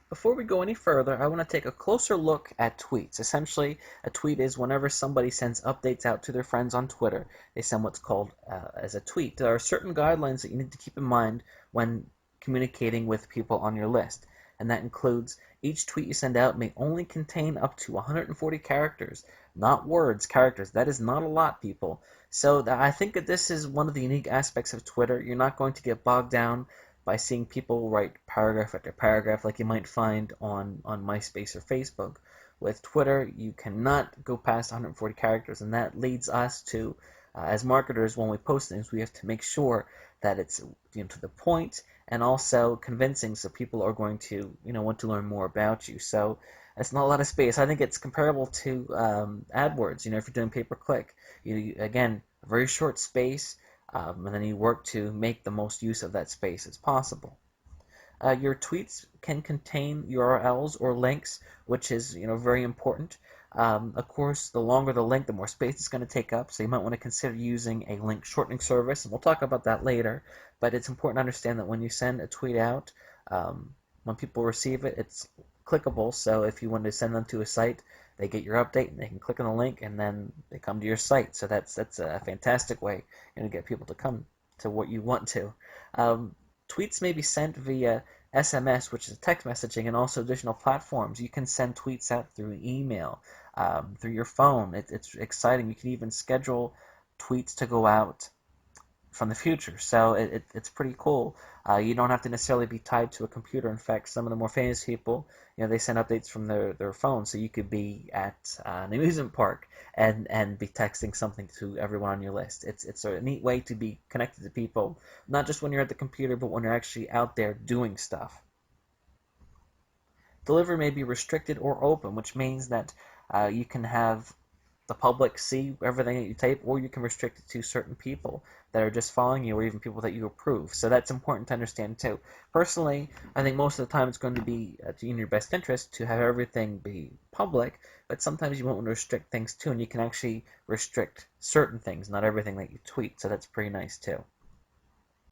Before we go any further, I want to take a closer look at tweets. Essentially, a tweet is whenever somebody sends updates out to their friends on Twitter, they send what's called as a tweet. There are certain guidelines that you need to keep in mind when communicating with people on your list, and that includes each tweet you send out may only contain up to 140 characters, not words, characters. That is not a lot, people. So I think that this is one of the unique aspects of Twitter. You're not going to get bogged down by seeing people write paragraph after paragraph like you might find on MySpace or Facebook. With Twitter, you cannot go past 140 characters, and that leads us to, as marketers, when we post things, we have to make sure that it's to the point and also convincing, so people are going to want to learn more about you. So it's not a lot of space. I think it's comparable to AdWords. If you're doing pay per click, again, a very short space, and then you work to make the most use of that space as possible. Your tweets can contain URLs or links, which is very important. Of course, the longer the link, the more space it's going to take up. So you might want to consider using a link shortening service, and we'll talk about that later. But it's important to understand that when you send a tweet out, when people receive it, it's clickable. So if you want to send them to a site, they get your update and they can click on the link, and then they come to your site. So that's a fantastic way to get people to come to what you want to. Tweets may be sent via SMS, which is text messaging, and also additional platforms. You can send tweets out through email, through your phone. It's exciting. You can even schedule tweets to go out from the future. So it's pretty cool. You don't have to necessarily be tied to a computer. In fact, some of the more famous people, they send updates from their phone. So you could be at an amusement park and be texting something to everyone on your list. It's a neat way to be connected to people, not just when you're at the computer, but when you're actually out there doing stuff. Delivery may be restricted or open, which means that you can have the public see everything that you type, or you can restrict it to certain people that are just following you, or even people that you approve. So that's important to understand too. Personally, I think most of the time it's going to be in your best interest to have everything be public, but sometimes you might want to restrict things too, and you can actually restrict certain things, not everything that you tweet. So that's pretty nice too.